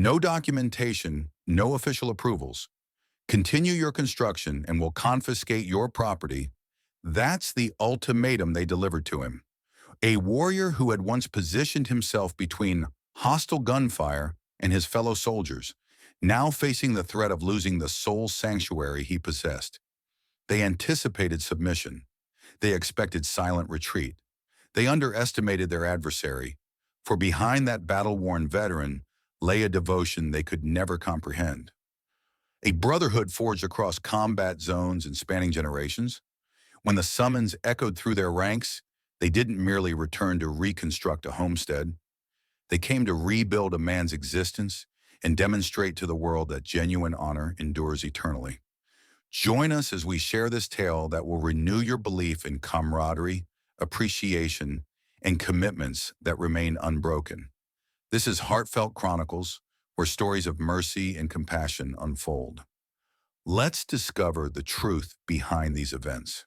No documentation, no official approvals. Continue your construction and we'll confiscate your property. That's the ultimatum they delivered to him. A warrior who had once positioned himself between hostile gunfire and his fellow soldiers, now facing the threat of losing the sole sanctuary he possessed. They anticipated submission. They expected silent retreat. They underestimated their adversary, for behind that battle-worn veteran lay a devotion they could never comprehend. A brotherhood forged across combat zones and spanning generations. When the summons echoed through their ranks, they didn't merely return to reconstruct a homestead. They came to rebuild a man's existence and demonstrate to the world that genuine honor endures eternally. Join us as we share this tale that will renew your belief in camaraderie, appreciation, and commitments that remain unbroken. This is Heartfelt Chronicles, where stories of mercy and compassion unfold. Let's discover the truth behind these events.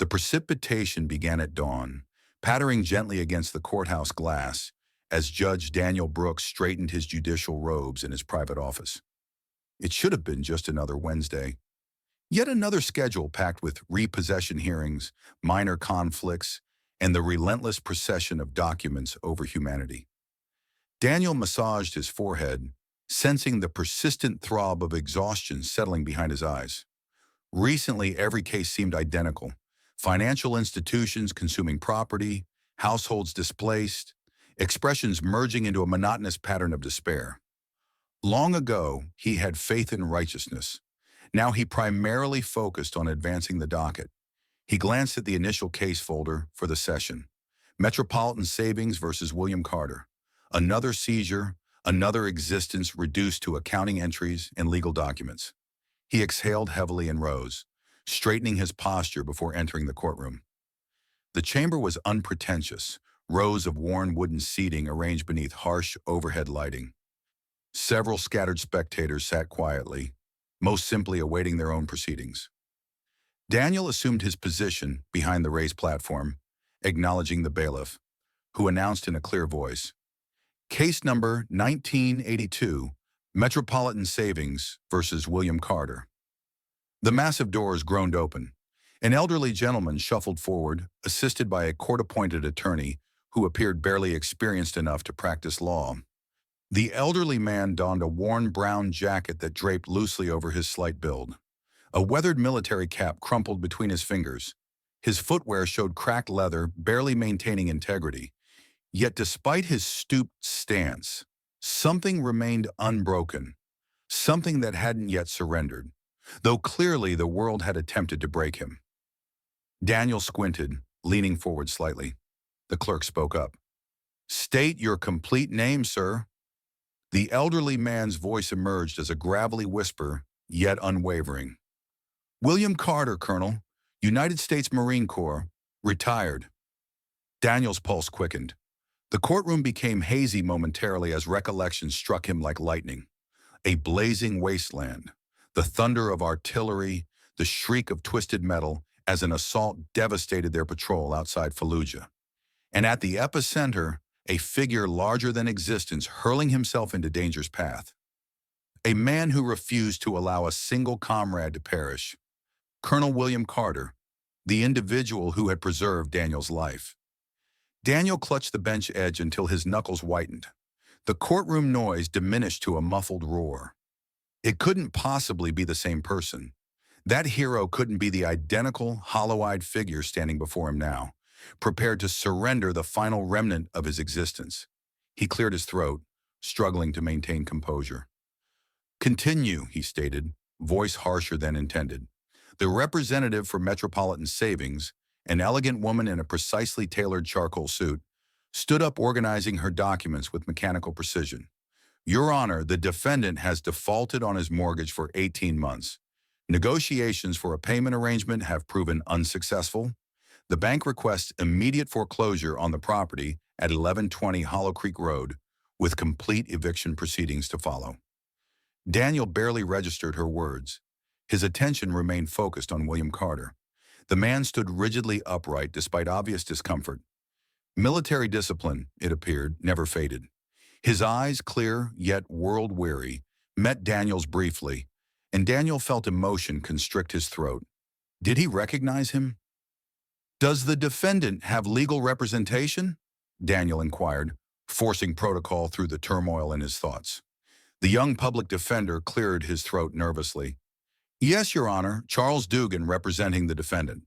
The precipitation began at dawn, pattering gently against the courthouse glass as Judge Daniel Brooks straightened his judicial robes in his private office. It should have been just another Wednesday. Yet another schedule packed with repossession hearings, minor conflicts, and the relentless procession of documents over humanity. Daniel massaged his forehead, sensing the persistent throb of exhaustion settling behind his eyes. Recently, every case seemed identical. Financial institutions consuming property, households displaced, expressions merging into a monotonous pattern of despair. Long ago, he had faith in righteousness. Now he primarily focused on advancing the docket. He glanced at the initial case folder for the session. Metropolitan Savings versus William Carter. Another seizure, another existence reduced to accounting entries and legal documents. He exhaled heavily and rose, straightening his posture before entering the courtroom. The chamber was unpretentious, rows of worn wooden seating arranged beneath harsh overhead lighting. Several scattered spectators sat quietly, most simply awaiting their own proceedings. Daniel assumed his position behind the raised platform, acknowledging the bailiff, who announced in a clear voice, "Case number 1982, Metropolitan Savings versus William Carter." The massive doors groaned open. An elderly gentleman shuffled forward, assisted by a court-appointed attorney who appeared barely experienced enough to practice law. The elderly man donned a worn brown jacket that draped loosely over his slight build. A weathered military cap crumpled between his fingers. His footwear showed cracked leather, barely maintaining integrity. Yet despite his stooped stance, something remained unbroken, something that hadn't yet surrendered, though clearly the world had attempted to break him. Daniel squinted, leaning forward slightly. The clerk spoke up. "State your complete name, sir." The elderly man's voice emerged as a gravelly whisper, yet unwavering. "William Carter, Colonel, United States Marine Corps, retired." Daniel's pulse quickened. The courtroom became hazy momentarily as recollection struck him like lightning. A blazing wasteland, the thunder of artillery, the shriek of twisted metal as an assault devastated their patrol outside Fallujah. And at the epicenter, a figure larger than existence hurling himself into danger's path. A man who refused to allow a single comrade to perish. Colonel William Carter, the individual who had preserved Daniel's life. Daniel clutched the bench edge until his knuckles whitened. The courtroom noise diminished to a muffled roar. It couldn't possibly be the same person. That hero couldn't be the identical, hollow-eyed figure standing before him now, prepared to surrender the final remnant of his existence. He cleared his throat, struggling to maintain composure. "Continue," he stated, voice harsher than intended. The representative for Metropolitan Savings, an elegant woman in a precisely tailored charcoal suit, stood up organizing her documents with mechanical precision. "Your Honor, the defendant has defaulted on his mortgage for 18 months. Negotiations for a payment arrangement have proven unsuccessful. The bank requests immediate foreclosure on the property at 1120 Hollow Creek Road, with complete eviction proceedings to follow." Daniel barely registered her words. His attention remained focused on William Carter. The man stood rigidly upright despite obvious discomfort. Military discipline, it appeared, never faded. His eyes, clear yet world-weary, met Daniel's briefly, and Daniel felt emotion constrict his throat. Did he recognize him? "Does the defendant have legal representation?" Daniel inquired, forcing protocol through the turmoil in his thoughts. The young public defender cleared his throat nervously. "Yes, Your Honor, Charles Dugan representing the defendant.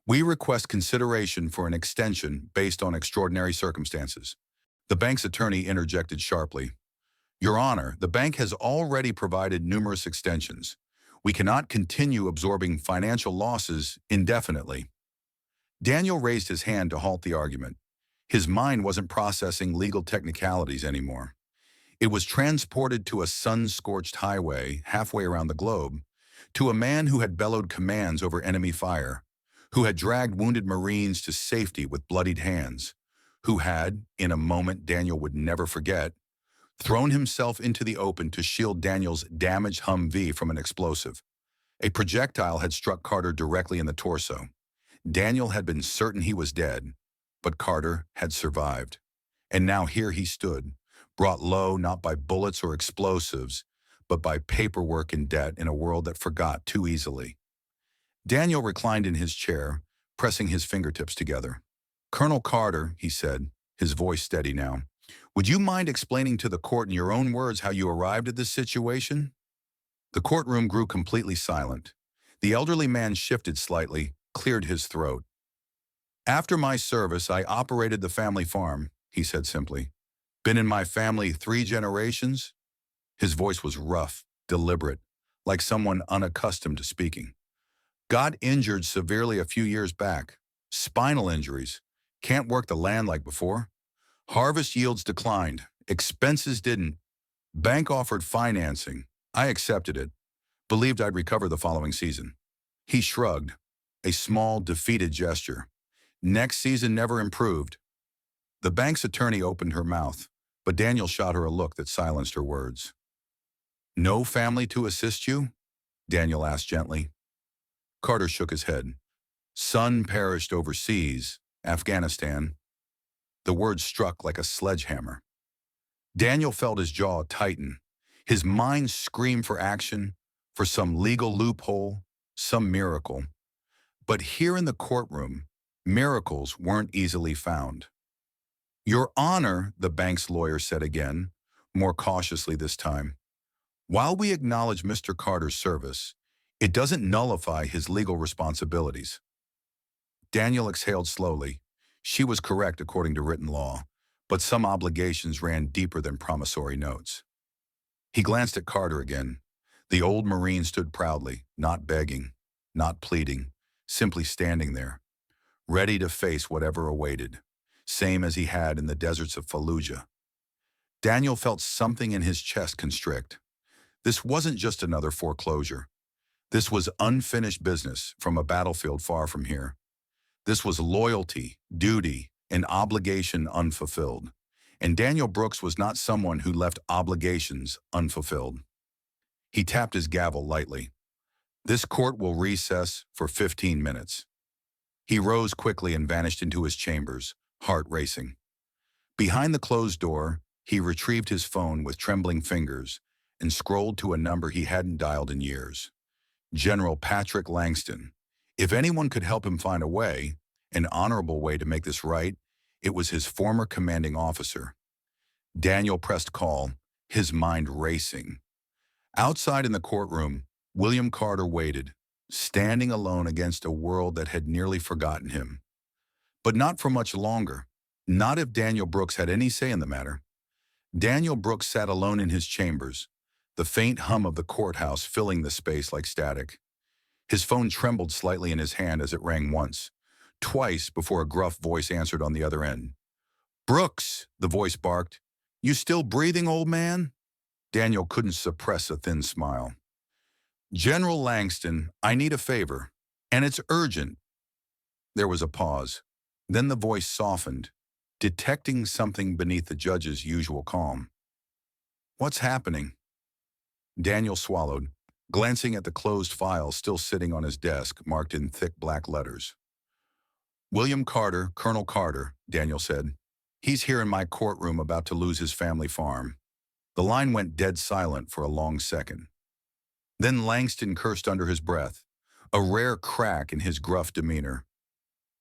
We request consideration for an extension based on extraordinary circumstances." The bank's attorney interjected sharply. "Your Honor, the bank has already provided numerous extensions. We cannot continue absorbing financial losses indefinitely." Daniel raised his hand to halt the argument. His mind wasn't processing legal technicalities anymore. It was transported to a sun-scorched highway halfway around the globe, to a man who had bellowed commands over enemy fire, who had dragged wounded Marines to safety with bloodied hands, who had, in a moment Daniel would never forget, thrown himself into the open to shield Daniel's damaged Humvee from an explosive. A projectile had struck Carter directly in the torso. Daniel had been certain he was dead, but Carter had survived. And now here he stood, brought low not by bullets or explosives, but by paperwork and debt in a world that forgot too easily. Daniel reclined in his chair, pressing his fingertips together. "Colonel Carter," he said, his voice steady now, "would you mind explaining to the court in your own words how you arrived at this situation?" The courtroom grew completely silent. The elderly man shifted slightly, cleared his throat. "After my service, I operated the family farm," he said simply. "Been in my family 3 generations?" His voice was rough, deliberate, like someone unaccustomed to speaking. "Got injured severely a few years back. Spinal injuries. Can't work the land like before. Harvest yields declined. Expenses didn't. Bank offered financing. I accepted it. Believed I'd recover the following season." He shrugged, a small, defeated gesture. "Next season never improved." The bank's attorney opened her mouth, but Daniel shot her a look that silenced her words. "No family to assist you?" Daniel asked gently. Carter shook his head. "Son perished overseas, Afghanistan." The words struck like a sledgehammer. Daniel felt his jaw tighten. His mind screamed for action, for some legal loophole, some miracle. But here in the courtroom, miracles weren't easily found. "Your Honor," the bank's lawyer said again, more cautiously this time, "while we acknowledge Mr. Carter's service, it doesn't nullify his legal responsibilities." Daniel exhaled slowly. She was correct according to written law, but some obligations ran deeper than promissory notes. He glanced at Carter again. The old Marine stood proudly, not begging, not pleading, simply standing there, ready to face whatever awaited, same as he had in the deserts of Fallujah. Daniel felt something in his chest constrict. This wasn't just another foreclosure. This was unfinished business from a battlefield far from here. This was loyalty, duty, and obligation unfulfilled. And Daniel Brooks was not someone who left obligations unfulfilled. He tapped his gavel lightly. "This court will recess for 15 minutes. He rose quickly and vanished into his chambers, heart racing. Behind the closed door, he retrieved his phone with trembling fingers and scrolled to a number he hadn't dialed in years. General Patrick Langston. If anyone could help him find a way, an honorable way to make this right, it was his former commanding officer. Daniel pressed call, his mind racing. Outside in the courtroom, William Carter waited, standing alone against a world that had nearly forgotten him. But not for much longer, not if Daniel Brooks had any say in the matter. Daniel Brooks sat alone in his chambers, the faint hum of the courthouse filling the space like static. His phone trembled slightly in his hand as it rang once, twice before a gruff voice answered on the other end. "Brooks," the voice barked. "You still breathing, old man?" Daniel couldn't suppress a thin smile. "General Langston, I need a favor, and it's urgent." There was a pause. Then the voice softened, detecting something beneath the judge's usual calm. "What's happening?" Daniel swallowed, glancing at the closed file still sitting on his desk, marked in thick black letters. "William Carter, Colonel Carter," Daniel said. He's here in my courtroom about to lose his family farm. The line went dead silent for a long second. Then Langston cursed under his breath, a rare crack in his gruff demeanor.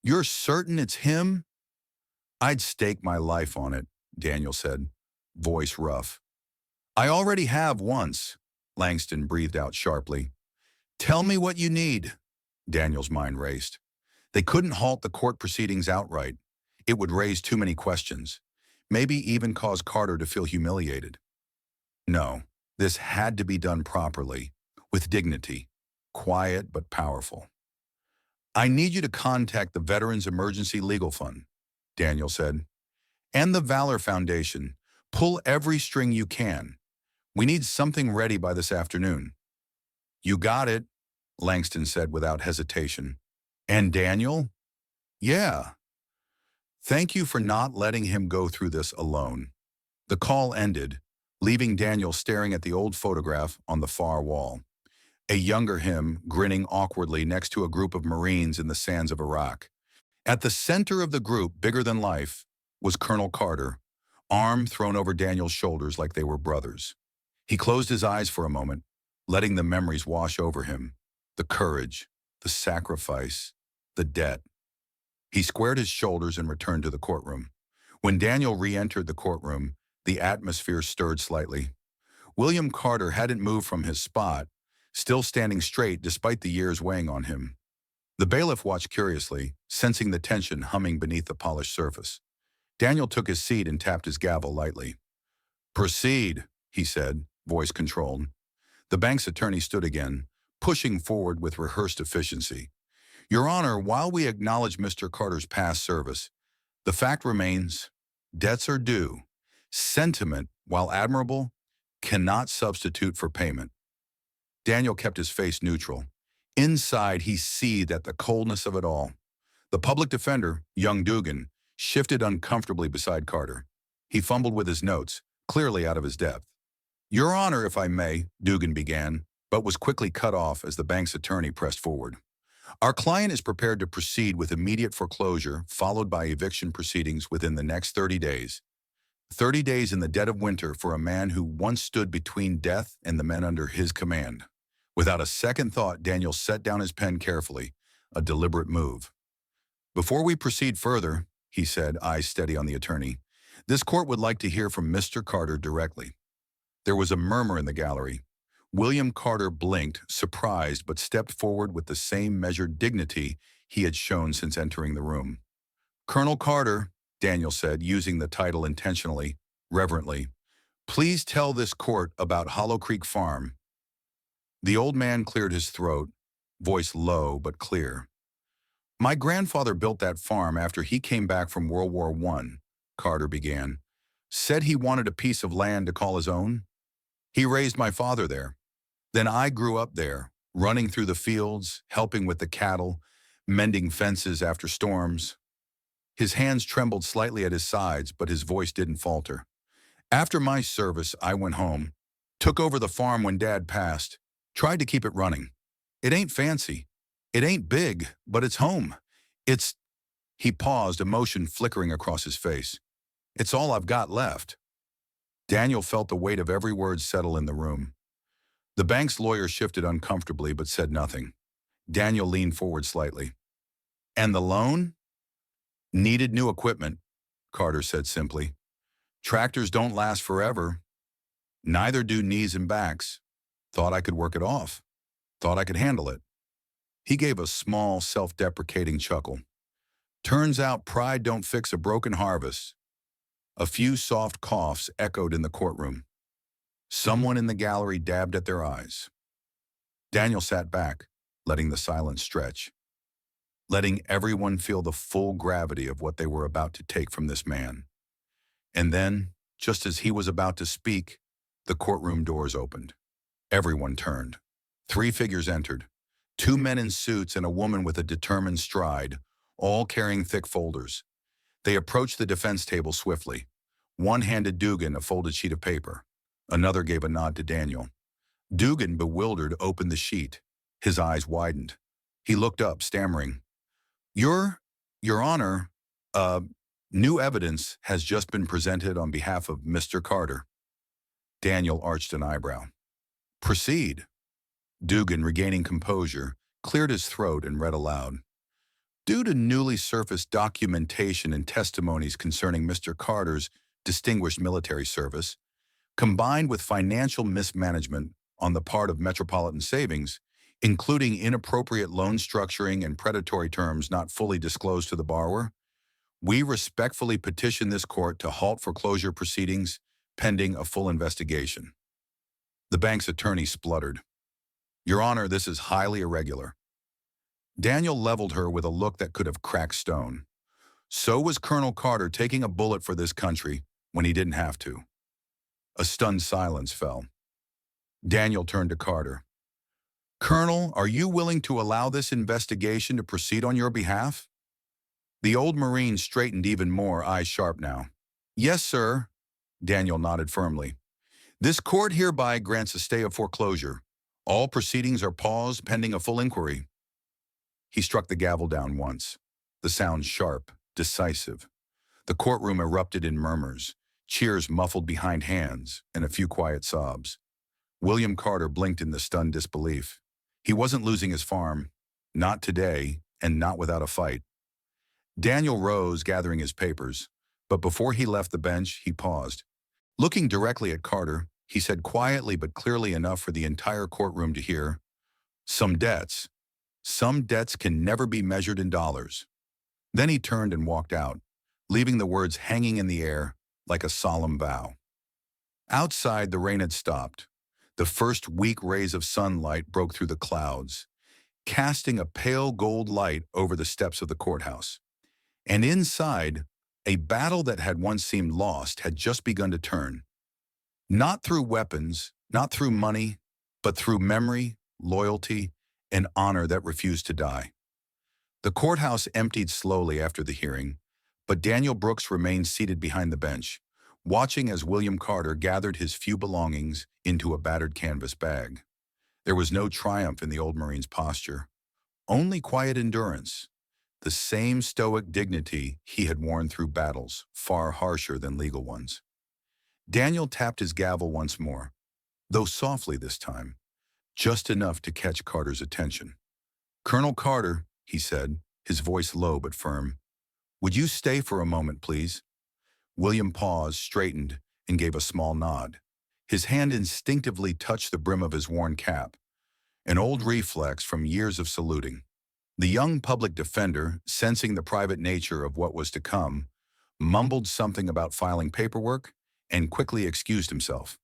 "You're certain it's him?" "I'd stake my life on it," Daniel said, voice rough. "I already have once," Langston breathed out sharply. "Tell me what you need." Daniel's mind raced. They couldn't halt the court proceedings outright. It would raise too many questions, maybe even cause Carter to feel humiliated. No, this had to be done properly, with dignity, quiet but powerful. "I need you to contact the Veterans Emergency Legal Fund," Daniel said, "and the Valor Foundation. Pull every string you can. We need something ready by this afternoon." "You got it," Langston said without hesitation. "And Daniel?" "Yeah. Thank you for not letting him go through this alone." The call ended, leaving Daniel staring at the old photograph on the far wall. A younger him grinning awkwardly next to a group of Marines in the sands of Iraq. At the center of the group, bigger than life, was Colonel Carter, arm thrown over Daniel's shoulders like they were brothers. He closed his eyes for a moment, letting the memories wash over him. The courage, the sacrifice, the debt. He squared his shoulders and returned to the courtroom. When Daniel re-entered the courtroom, the atmosphere stirred slightly. William Carter hadn't moved from his spot, still standing straight despite the years weighing on him. The bailiff watched curiously, sensing the tension humming beneath the polished surface. Daniel took his seat and tapped his gavel lightly. "Proceed," he said, voice controlled. The bank's attorney stood again, pushing forward with rehearsed efficiency. "Your Honor, while we acknowledge Mr. Carter's past service, the fact remains, debts are due. Sentiment, while admirable, cannot substitute for payment." Daniel kept his face neutral. Inside, he seethed at the coldness of it all. The public defender, young Dugan, shifted uncomfortably beside Carter. He fumbled with his notes, clearly out of his depth. "Your Honor, if I may," Dugan began, but was quickly cut off as the bank's attorney pressed forward. "Our client is prepared to proceed with immediate foreclosure, followed by eviction proceedings within the next 30 days. 30 days in the dead of winter for a man who once stood between death and the men under his command." Without a second thought, Daniel set down his pen carefully, a deliberate move. "Before we proceed further," he said, eyes steady on the attorney, "this court would like to hear from Mr. Carter directly." There was a murmur in the gallery. William Carter blinked, surprised, but stepped forward with the same measured dignity he had shown since entering the room. "Colonel Carter," Daniel said, using the title intentionally, reverently, "please tell this court about Hollow Creek Farm." The old man cleared his throat, voice low but clear. "My grandfather built that farm after he came back from World War I, Carter began. "Said he wanted a piece of land to call his own. He raised my father there. Then I grew up there, running through the fields, helping with the cattle, mending fences after storms." His hands trembled slightly at his sides, but his voice didn't falter. "After my service, I went home, took over the farm when Dad passed, tried to keep it running. It ain't fancy. It ain't big, but it's home. It's—" He paused, emotion flickering across his face. "It's all I've got left." Daniel felt the weight of every word settle in the room. The bank's lawyer shifted uncomfortably but said nothing. Daniel leaned forward slightly. "And the loan?" "Needed new equipment," Carter said simply. "Tractors don't last forever. Neither do knees and backs. Thought I could work it off. Thought I could handle it." He gave a small, self-deprecating chuckle. "Turns out pride don't fix a broken harvest." A few soft coughs echoed in the courtroom. Someone in the gallery dabbed at their eyes. Daniel sat back, letting the silence stretch, letting everyone feel the full gravity of what they were about to take from this man. And then, just as he was about to speak, the courtroom doors opened. Everyone turned. 3 figures entered. 2 men in suits and a woman with a determined stride, all carrying thick folders. They approached the defense table swiftly. One handed Dugan a folded sheet of paper. Another gave a nod to Daniel. Dugan, bewildered, opened the sheet. His eyes widened. He looked up, stammering. Your Honor, New evidence has just been presented on behalf of Mr. Carter. Daniel arched an eyebrow. Proceed. Dugan, regaining composure, cleared his throat and read aloud. Due to newly surfaced documentation and testimonies concerning Mr. Carter's distinguished military service, combined with financial mismanagement on the part of Metropolitan Savings, including inappropriate loan structuring and predatory terms not fully disclosed to the borrower, we respectfully petition this court to halt foreclosure proceedings pending a full investigation. The bank's attorney spluttered. Your Honor, this is highly irregular. Daniel leveled her with a look that could have cracked stone. So was Colonel Carter taking a bullet for this country when he didn't have to. A stunned silence fell. Daniel turned to Carter. Colonel, are you willing to allow this investigation to proceed on your behalf? The old Marine straightened even more, eyes sharp now. Yes, sir. Daniel nodded firmly. This court hereby grants a stay of foreclosure. All proceedings are paused pending a full inquiry. He struck the gavel down once. The sound sharp, decisive. The courtroom erupted in murmurs, cheers muffled behind hands, and a few quiet sobs. William Carter blinked in the stunned disbelief. He wasn't losing his farm. Not today, and not without a fight. Daniel rose, gathering his papers, but before he left the bench, he paused. Looking directly at Carter, he said quietly but clearly enough for the entire courtroom to hear, Some debts can never be measured in dollars. Then he turned and walked out, leaving the words hanging in the air like a solemn vow. Outside, the rain had stopped. The first weak rays of sunlight broke through the clouds, casting a pale gold light over the steps of the courthouse. And inside, a battle that had once seemed lost had just begun to turn. Not through weapons, not through money, but through memory, loyalty, and honor that refused to die. The courthouse emptied slowly after the hearing, but Daniel Brooks remained seated behind the bench, watching as William Carter gathered his few belongings into a battered canvas bag. There was no triumph in the old Marine's posture, only quiet endurance, the same stoic dignity he had worn through battles far harsher than legal ones. Daniel tapped his gavel once more, though softly this time, just enough to catch Carter's attention. Colonel Carter, he said, his voice low but firm, would you stay for a moment, please? William paused, straightened, and gave a small nod. His hand instinctively touched the brim of his worn cap, an old reflex from years of saluting. The young public defender, sensing the private nature of what was to come, mumbled something about filing paperwork and quickly excused himself.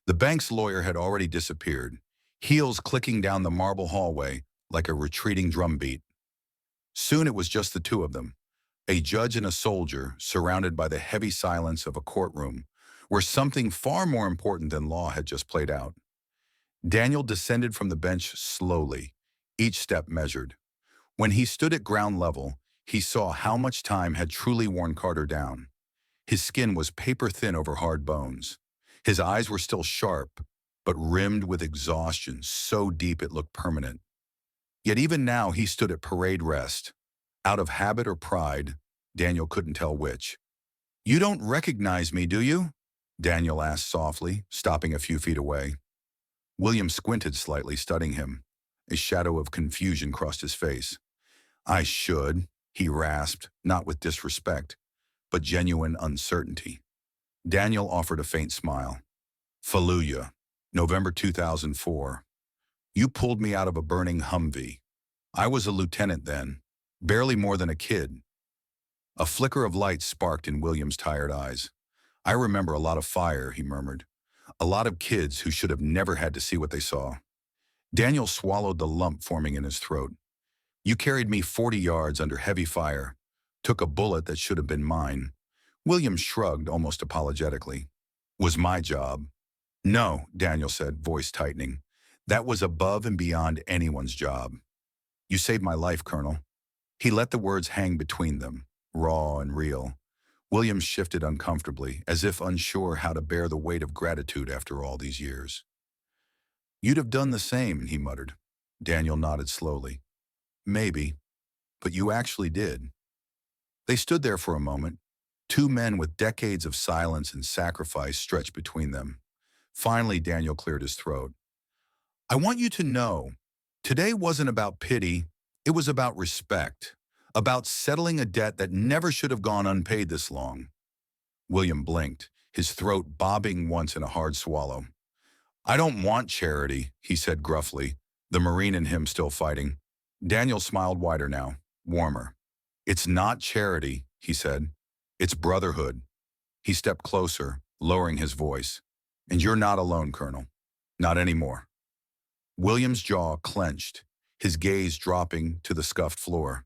The bank's lawyer had already disappeared, heels clicking down the marble hallway like a retreating drumbeat. Soon it was just the two of them, a judge and a soldier surrounded by the heavy silence of a courtroom where something far more important than law had just played out. Daniel descended from the bench slowly, each step measured. When he stood at ground level, he saw how much time had truly worn Carter down. His skin was paper-thin over hard bones. His eyes were still sharp, but rimmed with exhaustion so deep it looked permanent. Yet even now he stood at parade rest. Out of habit or pride, Daniel couldn't tell which. You don't recognize me, do you? Daniel asked softly, stopping a few feet away. William squinted slightly, studying him. A shadow of confusion crossed his face. I should, he rasped, not with disrespect, but genuine uncertainty. Daniel offered a faint smile. Fallujah, November 2004. You pulled me out of a burning Humvee. I was a lieutenant then, barely more than a kid. A flicker of light sparked in William's tired eyes. I remember a lot of fire, he murmured. A lot of kids who should have never had to see what they saw. Daniel swallowed the lump forming in his throat. You carried me 40 yards under heavy fire, took a bullet that should have been mine. William shrugged almost apologetically. Was my job. No, Daniel said, voice tightening. That was above and beyond anyone's job. You saved my life, Colonel. He let the words hang between them, raw and real. William shifted uncomfortably, as if unsure how to bear the weight of gratitude after all these years. You'd have done the same, he muttered. Daniel nodded slowly. Maybe, but you actually did. They stood there for a moment, Two men with decades of silence and sacrifice stretched between them. Finally, Daniel cleared his throat. I want you to know, today wasn't about pity, it was about respect, about settling a debt that never should have gone unpaid this long. William blinked, his throat bobbing once in a hard swallow. I don't want charity, he said gruffly, the Marine in him still fighting. Daniel smiled wider now, warmer. It's not charity, he said. It's brotherhood. He stepped closer, lowering his voice. And you're not alone, Colonel. Not anymore. William's jaw clenched, his gaze dropping to the scuffed floor.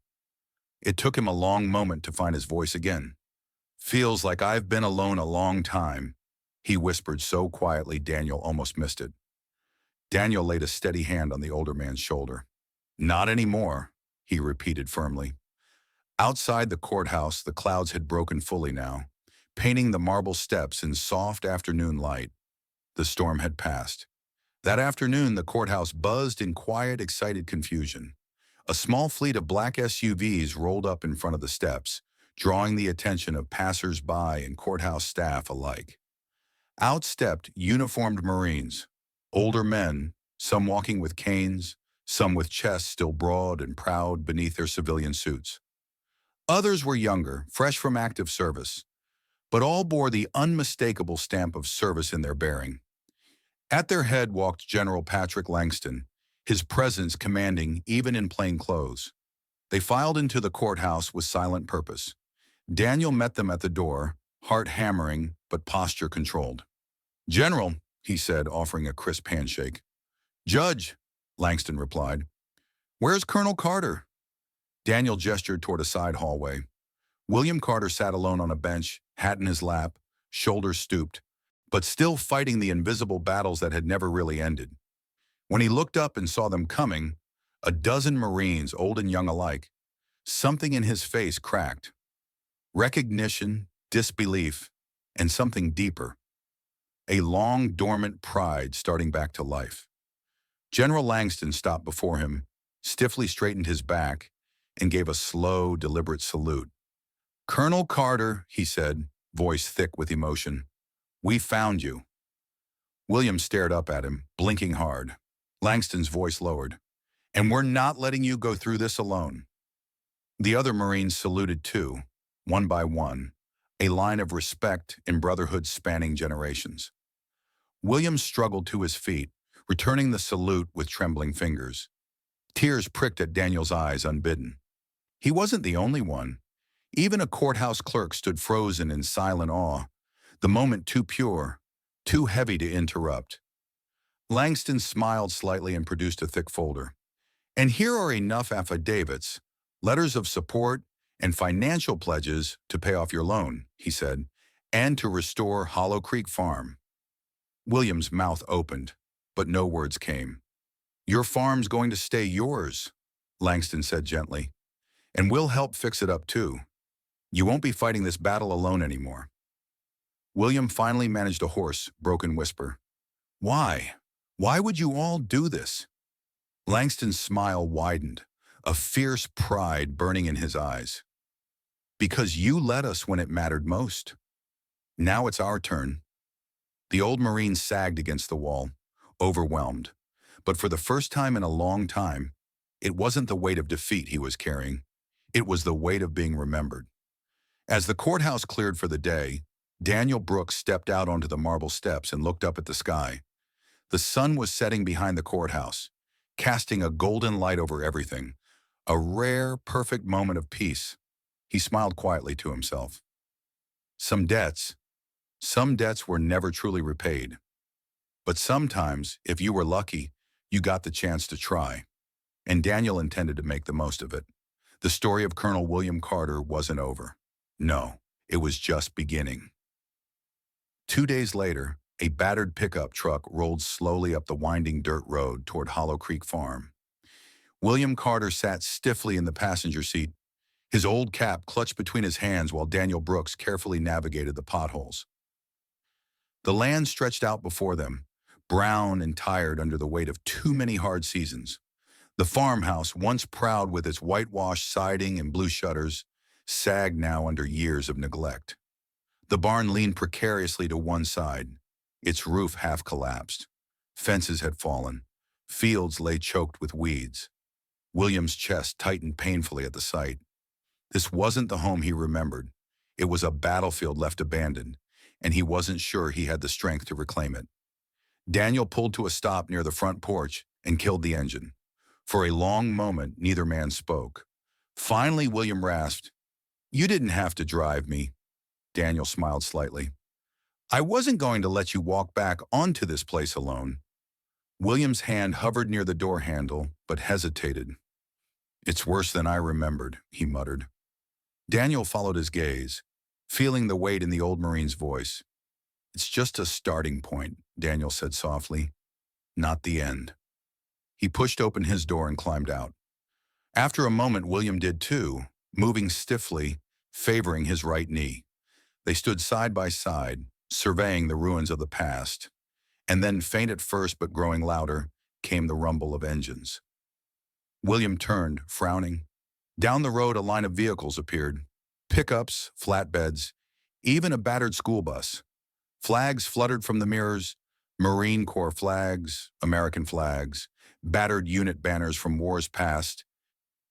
It took him a long moment to find his voice again. Feels like I've been alone a long time, he whispered so quietly Daniel almost missed it. Daniel laid a steady hand on the older man's shoulder. Not anymore, he repeated firmly. Outside the courthouse, the clouds had broken fully now, painting the marble steps in soft afternoon light. The storm had passed. That afternoon, the courthouse buzzed in quiet, excited confusion. A small fleet of black SUVs rolled up in front of the steps, drawing the attention of passers-by and courthouse staff alike. Out stepped uniformed Marines, older men, some walking with canes, some with chests still broad and proud beneath their civilian suits. Others were younger, fresh from active service, but all bore the unmistakable stamp of service in their bearing. At their head walked General Patrick Langston, his presence commanding even in plain clothes. They filed into the courthouse with silent purpose. Daniel met them at the door, heart hammering but posture controlled. General, he said, offering a crisp handshake. Judge, Langston replied. Where's Colonel Carter? Daniel gestured toward a side hallway. William Carter sat alone on a bench, hat in his lap, shoulders stooped, but still fighting the invisible battles that had never really ended. When he looked up and saw them coming, a dozen Marines, old and young alike, something in his face cracked. Recognition, disbelief, and something deeper. A long, dormant pride starting back to life. General Langston stopped before him, stiffly straightened his back, and gave a slow, deliberate salute. Colonel Carter, he said, voice thick with emotion, we found you. William stared up at him, blinking hard. Langston's voice lowered. And we're not letting you go through this alone. The other Marines saluted too, one by one, a line of respect and brotherhood spanning generations. William struggled to his feet, returning the salute with trembling fingers. Tears pricked at Daniel's eyes unbidden. He wasn't the only one. Even a courthouse clerk stood frozen in silent awe, the moment too pure, too heavy to interrupt. Langston smiled slightly and produced a thick folder. And here are enough affidavits, letters of support, and financial pledges to pay off your loan, he said, and to restore Hollow Creek Farm. William's mouth opened, but no words came. Your farm's going to stay yours, Langston said gently, and we'll help fix it up too. You won't be fighting this battle alone anymore. William finally managed a hoarse, broken whisper. Why? Why would you all do this? Langston's smile widened, a fierce pride burning in his eyes. Because you led us when it mattered most. Now it's our turn. The old Marine sagged against the wall, overwhelmed. But for the first time in a long time, it wasn't the weight of defeat he was carrying. It was the weight of being remembered. As the courthouse cleared for the day, Daniel Brooks stepped out onto the marble steps and looked up at the sky. The sun was setting behind the courthouse, casting a golden light over everything, a rare, perfect moment of peace. He smiled quietly to himself. Some debts were never truly repaid. But sometimes, if you were lucky, you got the chance to try. And Daniel intended to make the most of it. The story of Colonel William Carter wasn't over. No, it was just beginning. 2 days later, a battered pickup truck rolled slowly up the winding dirt road toward Hollow Creek Farm. William Carter sat stiffly in the passenger seat, his old cap clutched between his hands while Daniel Brooks carefully navigated the potholes. The land stretched out before them, brown and tired under the weight of too many hard seasons. The farmhouse, once proud with its whitewashed siding and blue shutters, sagged now under years of neglect. The barn leaned precariously to one side, its roof half collapsed. Fences had fallen. Fields lay choked with weeds. William's chest tightened painfully at the sight. This wasn't the home he remembered. It was a battlefield left abandoned, and he wasn't sure he had the strength to reclaim it. Daniel pulled to a stop near the front porch and killed the engine. For a long moment, neither man spoke. Finally, William rasped, "You didn't have to drive me." Daniel smiled slightly. "I wasn't going to let you walk back onto this place alone." William's hand hovered near the door handle, but hesitated. "It's worse than I remembered," he muttered. Daniel followed his gaze, feeling the weight in the old Marine's voice. "It's just a starting point," Daniel said softly. "Not the end." He pushed open his door and climbed out. After a moment, William did too, moving stiffly, favoring his right knee. They stood side by side, surveying the ruins of the past. And then, faint at first but growing louder, came the rumble of engines. William turned, frowning. Down the road, a line of vehicles appeared. Pickups, flatbeds, even a battered school bus. Flags fluttered from the mirrors, Marine Corps flags, American flags, battered unit banners from wars past,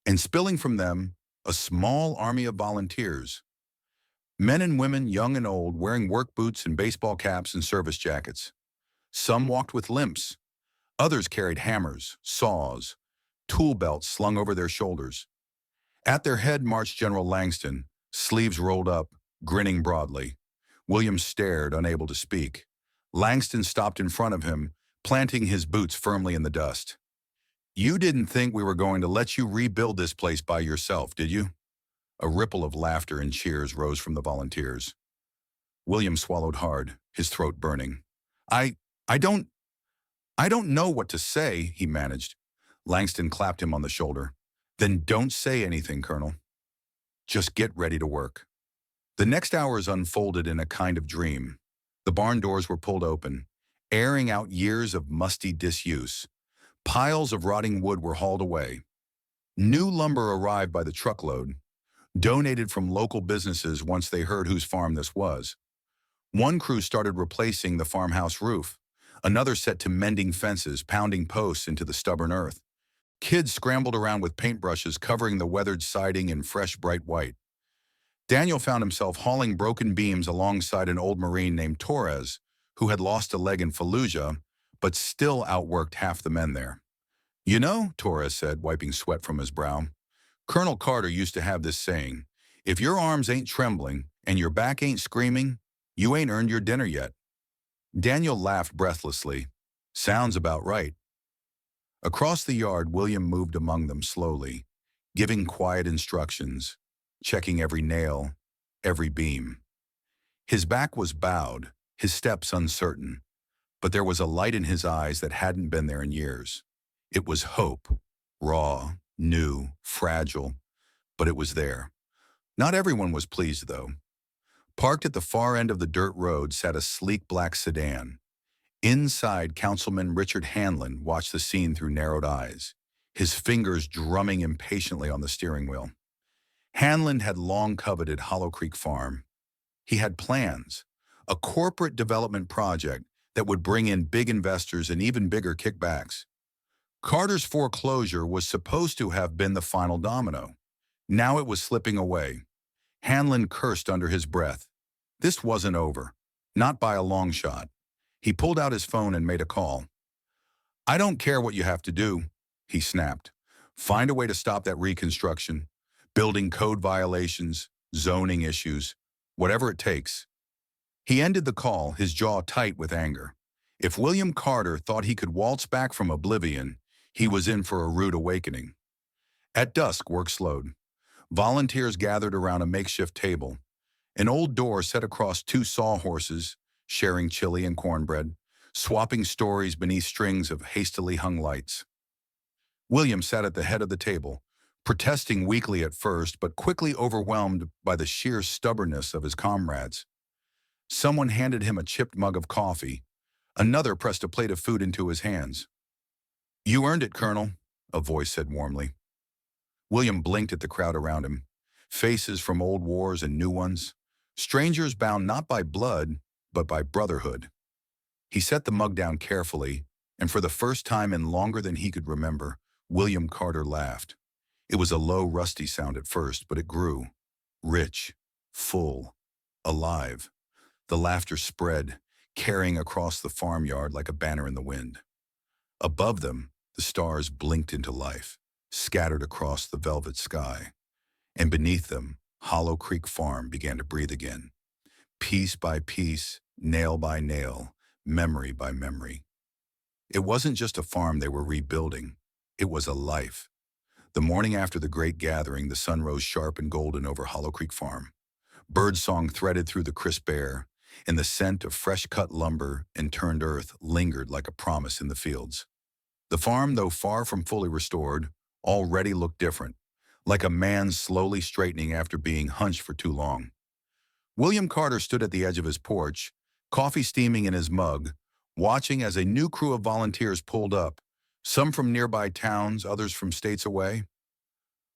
and spilling from them, a small army of volunteers. Men and women, young and old, wearing work boots and baseball caps and service jackets. Some walked with limps. Others carried hammers, saws, tool belts slung over their shoulders. At their head marched General Langston, sleeves rolled up, grinning broadly. William stared, unable to speak. Langston stopped in front of him, planting his boots firmly in the dust. "You didn't think we were going to let you rebuild this place by yourself, did you?" A ripple of laughter and cheers rose from the volunteers. William swallowed hard, his throat burning. I I don't know what to say," he managed. Langston clapped him on the shoulder. "Then don't say anything, Colonel. Just get ready to work." The next hours unfolded in a kind of dream. The barn doors were pulled open, airing out years of musty disuse. Piles of rotting wood were hauled away. New lumber arrived by the truckload, donated from local businesses once they heard whose farm this was. One crew started replacing the farmhouse roof. Another set to mending fences, pounding posts into the stubborn earth. Kids scrambled around with paintbrushes covering the weathered siding in fresh, bright white. Daniel found himself hauling broken beams alongside an old Marine named Torres, who had lost a leg in Fallujah, but still outworked half the men there. "You know," Torres said, wiping sweat from his brow, "Colonel Carter used to have this saying, if your arms ain't trembling and your back ain't screaming, you ain't earned your dinner yet." Daniel laughed breathlessly. "Sounds about right." Across the yard, William moved among them slowly, giving quiet instructions, checking every nail, every beam. His back was bowed, his steps uncertain, but there was a light in his eyes that hadn't been there in years. It was hope, raw, new, fragile, but it was there. Not everyone was pleased, though. Parked at the far end of the dirt road sat a sleek black sedan. Inside, Councilman Richard Hanlon watched the scene through narrowed eyes, his fingers drumming impatiently on the steering wheel. Hanlon had long coveted Hollow Creek Farm. He had plans, a corporate development project that would bring in big investors and even bigger kickbacks. Carter's foreclosure was supposed to have been the final domino. Now it was slipping away. Hanlon cursed under his breath. This wasn't over. Not by a long shot. He pulled out his phone and made a call. "I don't care what you have to do," he snapped. "Find a way to stop that reconstruction. Building code violations, zoning issues, whatever it takes." He ended the call, his jaw tight with anger. If William Carter thought he could waltz back from oblivion, he was in for a rude awakening. At dusk, work slowed. Volunteers gathered around a makeshift table. An old door set across two sawhorses, sharing chili and cornbread, swapping stories beneath strings of hastily hung lights. William sat at the head of the table, protesting weakly at first, but quickly overwhelmed by the sheer stubbornness of his comrades. Someone handed him a chipped mug of coffee. Another pressed a plate of food into his hands. "You earned it, Colonel," a voice said warmly. William blinked at the crowd around him. Faces from old wars and new ones. Strangers bound not by blood, but by brotherhood. He set the mug down carefully, and for the first time in longer than he could remember, William Carter laughed. It was a low, rusty sound at first, but it grew. Rich, full, alive. The laughter spread, carrying across the farmyard like a banner in the wind. Above them, the stars blinked into life, scattered across the velvet sky. And beneath them, Hollow Creek Farm began to breathe again. Piece by piece, nail by nail, memory by memory. It wasn't just a farm they were rebuilding. It was a life. The morning after the great gathering, the sun rose sharp and golden over Hollow Creek Farm. Birdsong threaded through the crisp air, and the scent of fresh-cut lumber and turned earth lingered like a promise in the fields. The farm, though far from fully restored, already looked different, like a man slowly straightening after being hunched for too long. William Carter stood at the edge of his porch, coffee steaming in his mug, watching as a new crew of volunteers pulled up, some from nearby towns, others from states away.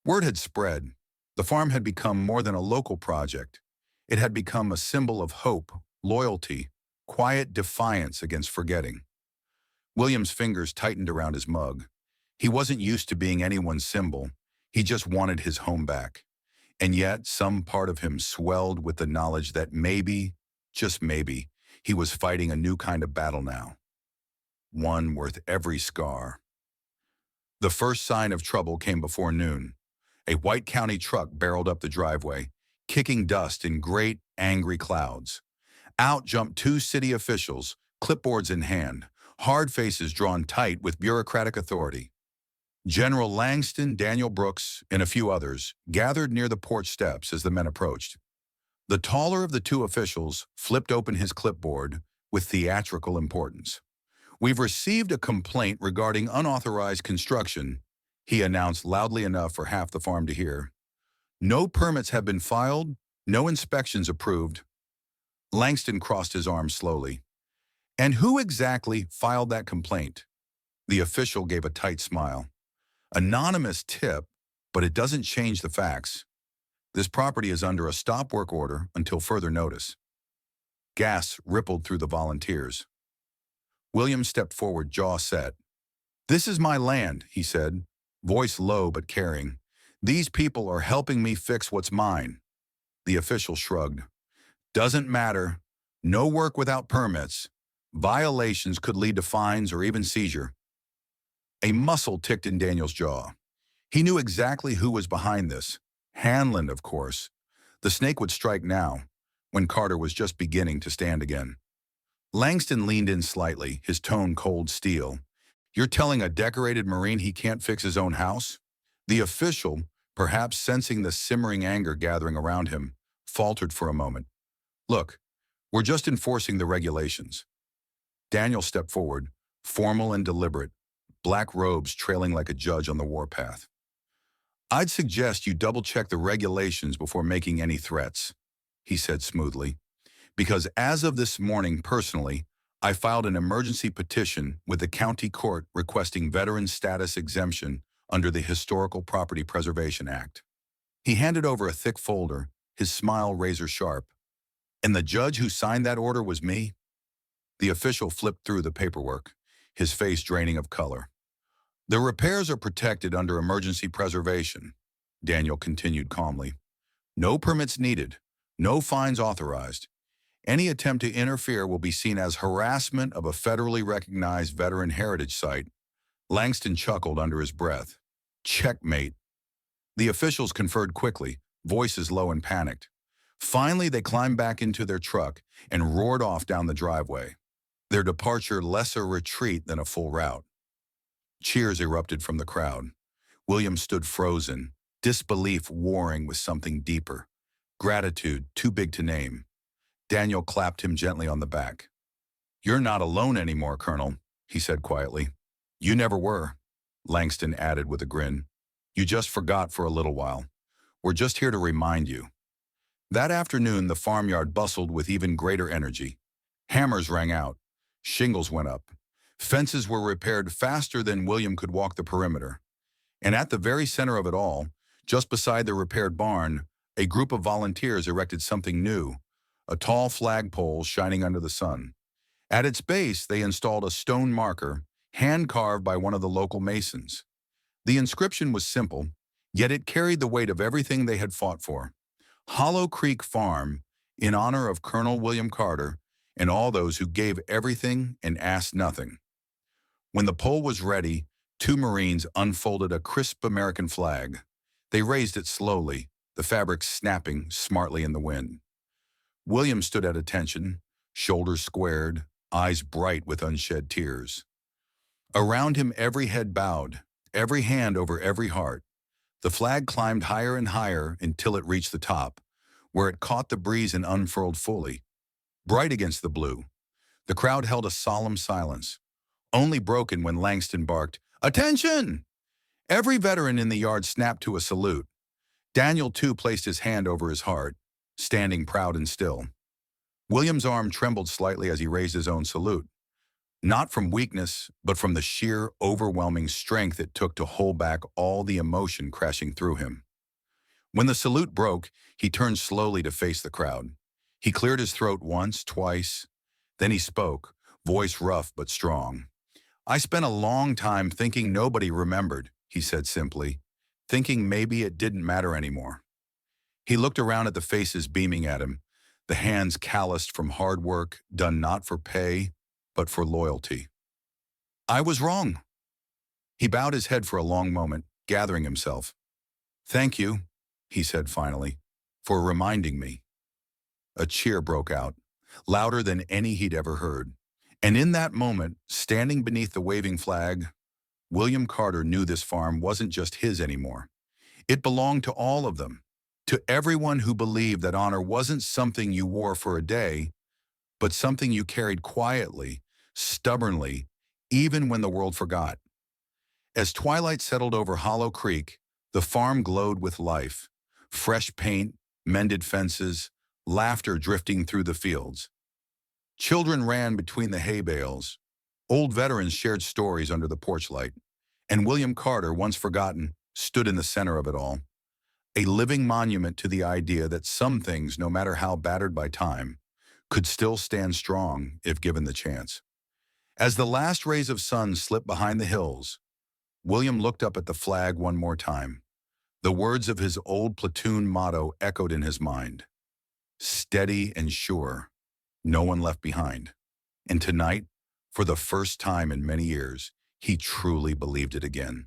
Word had spread. The farm had become more than a local project. It had become a symbol of hope, loyalty, quiet defiance against forgetting. William's fingers tightened around his mug. He wasn't used to being anyone's symbol. He just wanted his home back. And yet, some part of him swelled with the knowledge that maybe, just maybe, he was fighting a new kind of battle now. One worth every scar. The first sign of trouble came before noon. A White County truck barreled up the driveway, kicking dust in great, angry clouds. Out jumped two city officials, clipboards in hand, hard faces drawn tight with bureaucratic authority. General Langston, Daniel Brooks, and a few others gathered near the porch steps as the men approached. The taller of the two officials flipped open his clipboard with theatrical importance. "We've received a complaint regarding unauthorized construction," he announced loudly enough for half the farm to hear. "No permits have been filed, no inspections approved." Langston crossed his arms slowly. "And who exactly filed that complaint?" The official gave a tight smile. "Anonymous tip, but it doesn't change the facts. This property is under a stop work order until further notice." Gasps rippled through the volunteers. William stepped forward, jaw set. "This is my land," he said, voice low but caring. "These people are helping me fix what's mine." The official shrugged. "Doesn't matter. No work without permits. Violations could lead to fines or even seizure." A muscle ticked in Daniel's jaw. He knew exactly who was behind this. Hanlon, of course. The snake would strike now, when Carter was just beginning to stand again. Langston leaned in slightly, his tone cold steel. "You're telling a decorated Marine he can't fix his own house?" The official, perhaps sensing the simmering anger gathering around him, faltered for a moment. "Look, we're just enforcing the regulations." Daniel stepped forward, formal and deliberate, black robes trailing like a judge on the warpath. "I'd suggest you double-check the regulations before making any threats," he said smoothly. "Because as of this morning, personally, I filed an emergency petition with the county court requesting veteran status exemption under the Historical Property Preservation Act." He handed over a thick folder, his smile razor-sharp. "And the judge who signed that order was me?" The official flipped through the paperwork, his face draining of color. "The repairs are protected under emergency preservation," Daniel continued calmly. "No permits needed, no fines authorized. Any attempt to interfere will be seen as harassment of a federally recognized veteran heritage site." Langston chuckled under his breath. "Checkmate." The officials conferred quickly, voices low and panicked. Finally, they climbed back into their truck and roared off down the driveway, their departure less a retreat than a full rout. Cheers erupted from the crowd. William stood frozen, disbelief warring with something deeper, gratitude too big to name. Daniel clapped him gently on the back. "You're not alone anymore, Colonel," he said quietly. "You never were," Langston added with a grin. "You just forgot for a little while. We're just here to remind you." That afternoon, the farmyard bustled with even greater energy. Hammers rang out. Shingles went up. Fences were repaired faster than William could walk the perimeter. And at the very center of it all, just beside the repaired barn, a group of volunteers erected something new, a tall flagpole shining under the sun. At its base, they installed a stone marker, hand-carved by one of the local masons. The inscription was simple, yet it carried the weight of everything they had fought for. Hollow Creek Farm, in honor of Colonel William Carter and all those who gave everything and asked nothing. When the pole was ready, two Marines unfolded a crisp American flag. They raised it slowly, the fabric snapping smartly in the wind. William stood at attention, shoulders squared, eyes bright with unshed tears. Around him every head bowed, every hand over every heart. The flag climbed higher and higher until it reached the top, where it caught the breeze and unfurled fully, bright against the blue. The crowd held a solemn silence, only broken when Langston barked, "Attention!" Every veteran in the yard snapped to a salute. Daniel, too, placed his hand over his heart, standing proud and still. William's arm trembled slightly as he raised his own salute, not from weakness, but from the sheer, overwhelming strength it took to hold back all the emotion crashing through him. When the salute broke, he turned slowly to face the crowd. He cleared his throat once, twice. Then he spoke, voice rough but strong. "I spent a long time thinking nobody remembered," he said simply, thinking maybe it didn't matter anymore. He looked around at the faces beaming at him, the hands calloused from hard work, done not for pay, but for loyalty. "I was wrong." He bowed his head for a long moment, gathering himself. "Thank you," he said finally, "for reminding me." A cheer broke out, louder than any he'd ever heard. And in that moment, standing beneath the waving flag, William Carter knew this farm wasn't just his anymore. It belonged to all of them, to everyone who believed that honor wasn't something you wore for a day, but something you carried quietly, stubbornly, even when the world forgot. As twilight settled over Hollow Creek, the farm glowed with life. Fresh paint, mended fences, laughter drifting through the fields. Children ran between the hay bales. Old veterans shared stories under the porch light. And William Carter, once forgotten, stood in the center of it all. A living monument to the idea that some things, no matter how battered by time, could still stand strong if given the chance. As the last rays of sun slipped behind the hills, William looked up at the flag one more time. The words of his old platoon motto echoed in his mind. Steady and sure, no one left behind. And tonight, for the first time in many years, he truly believed it again.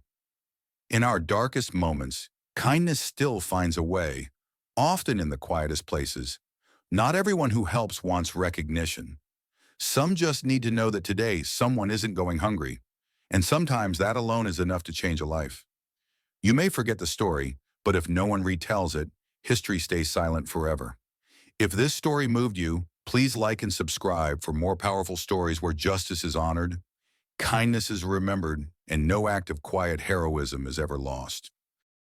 In our darkest moments, kindness still finds a way, often in the quietest places. Not everyone who helps wants recognition. Some just need to know that today someone isn't going hungry, and sometimes that alone is enough to change a life. You may forget the story, but if no one retells it, history stays silent forever. If this story moved you, please like and subscribe for more powerful stories where justice is honored, kindness is remembered, and no act of quiet heroism is ever lost.